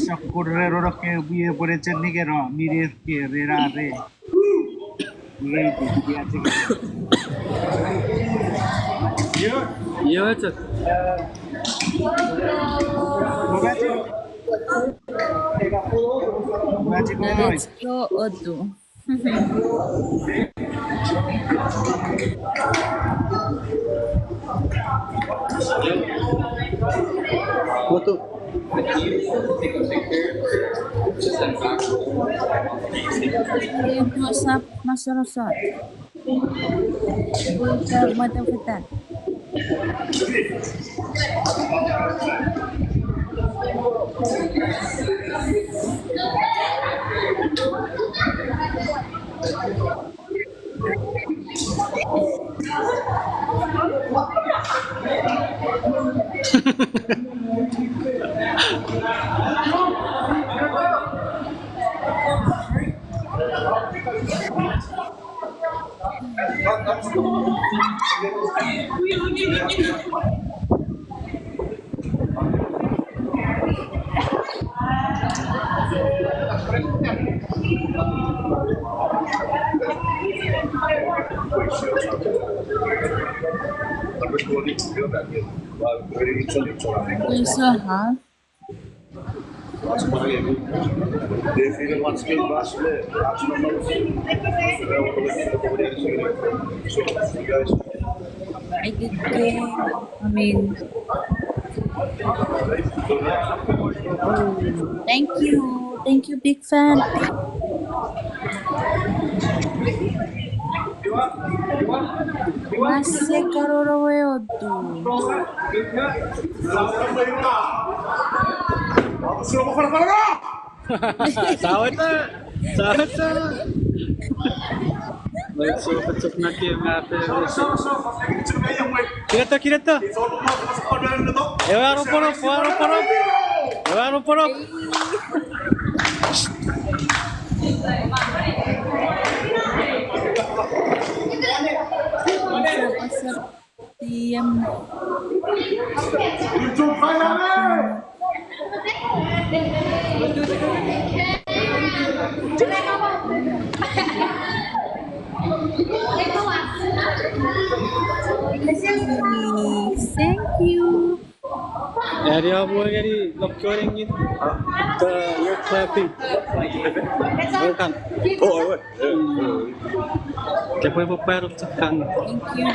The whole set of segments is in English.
soccorrere che vi pure cerni che no, mi riesce re. Dia cek. Iya cek. Let's go Odu. Foto. WhatsApp masyarakat. Bukan mata fitan. Usaha. I did game. I mean, thank you, big fan. Masih karoro tuh. Sawit na. Magsupot-sup na kayo mga Kirata. Ewan porok. Pasar diam. Thank you. Area boy gari lecturing it. You're clapping. Welcome. Oh, I would. Kaya po paparot sa kang. Thank you,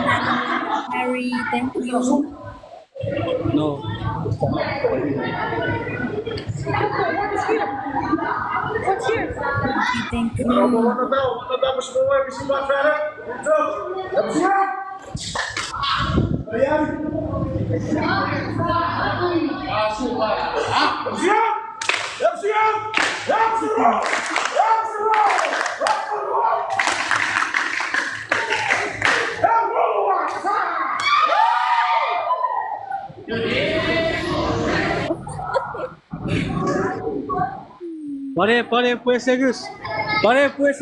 Harry. Thank you. No. Thank you. Pare, pues Gus. Bagus.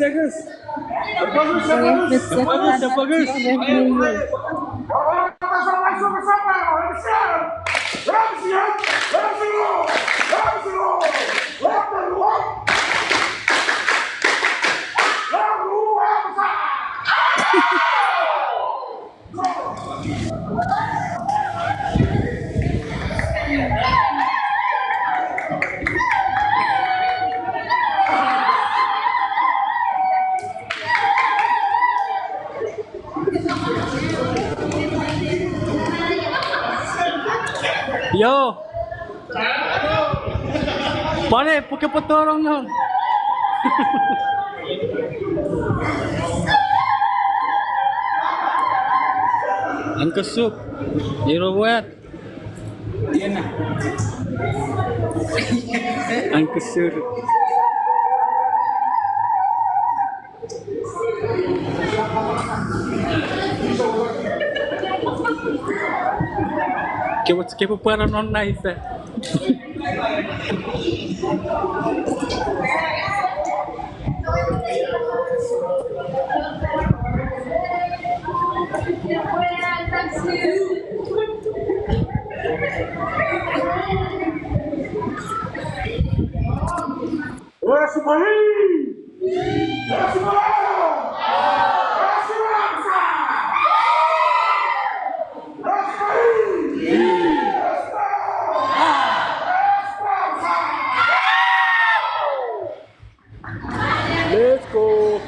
Yo. Pare, porque potorong nun. Ang kusuk. Iro buat. Yan na. Ang kusuk. Que puedan non nice. Let's go.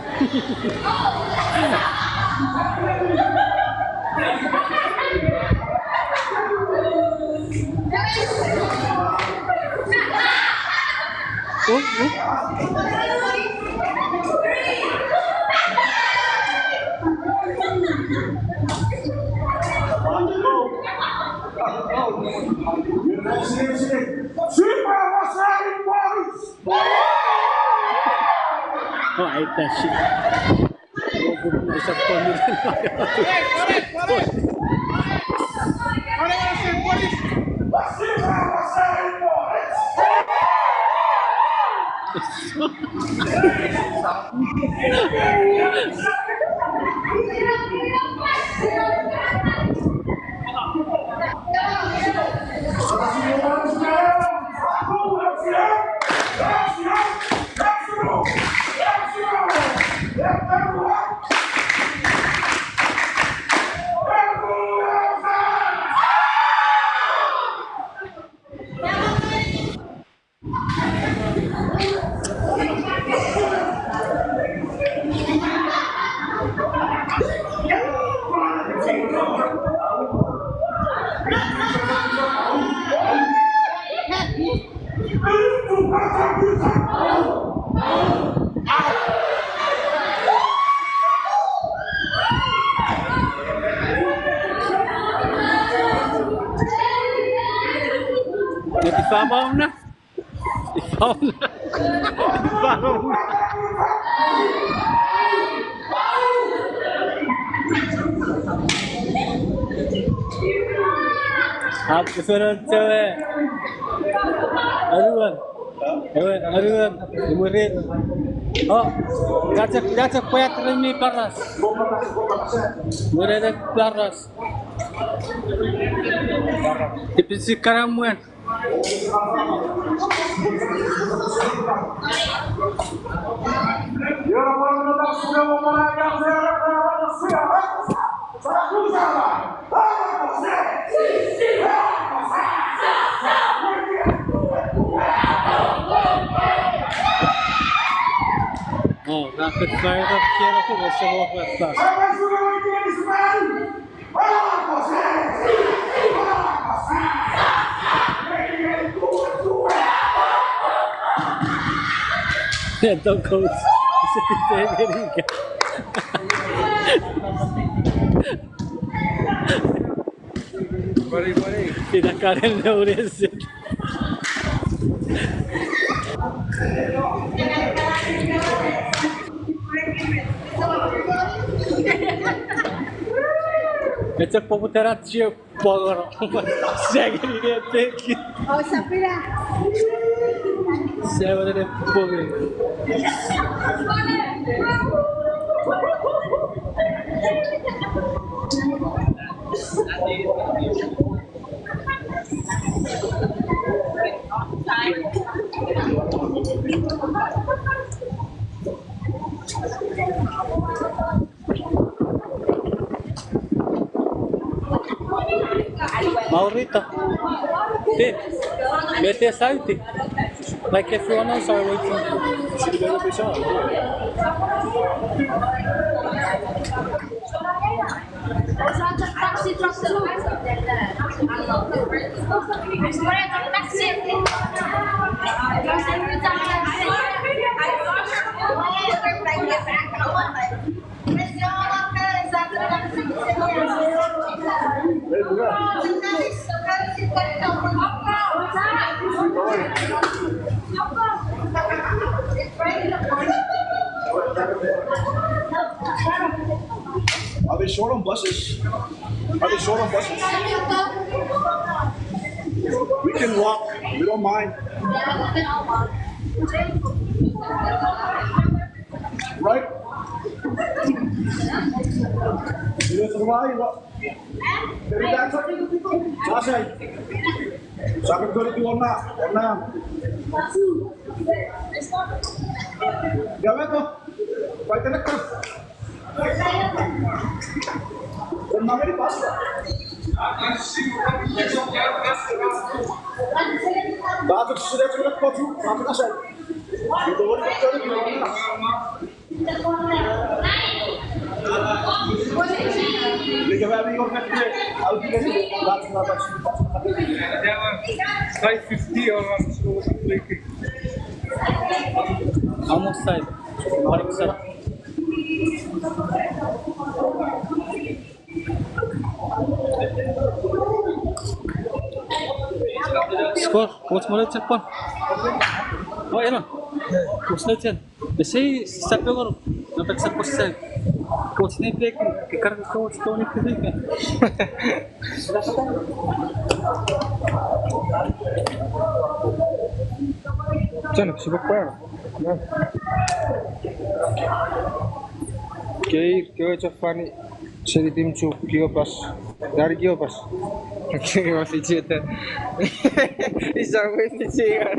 Oh, I ate that shit. It's a funny. Ipabaw na. Ipabaw na. Ipabaw na. आप susunod cewek. Aruan. Aruan. Umurit. Oh, gacak payat remi paras. Murid paras. Tipis karamuan. Oh, rapid fire up here ako sa mga class. Ito coach. Isa dito Amerika. Bari. Pinakalan na ulit. Ito poputerat siya pagoro. Sagari niya thank you. Oh, sapira. Siya wala na pogi. Maurita. Vete salte. Like everyone else are waiting. Should go to shop. Taxi truck too. Are they short on buses? Are they short on buses? We can walk. We don't mind. Right? You know why? What? Sakit ko rin yung warna. Gawin to. Pwede na ka. Kung namin ipasa. Bakit susunod ko po? Bakit na siya? Dito ko rin ko rin yung warna. Liga ba yung warna? I'll be ready. Bakit na ba? 550 or almost side. Balik side. Skor, coach mo lecieć pan. O, ano? Coach lecieć. Kasi sabi ko, napagsak ko sa coach na i-break. Kikarang coach ko na i-break. Diyan, nagsibak pa yan. Kaya Jafani Seritim Chuk Kiopas dari Kiopas masih cerita isang masih cerita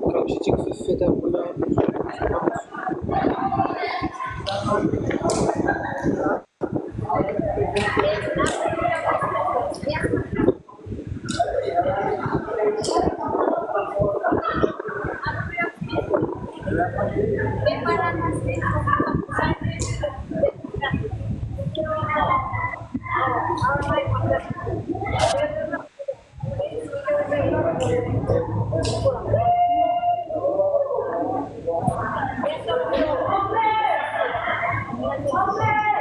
kalau si cik fita Okay.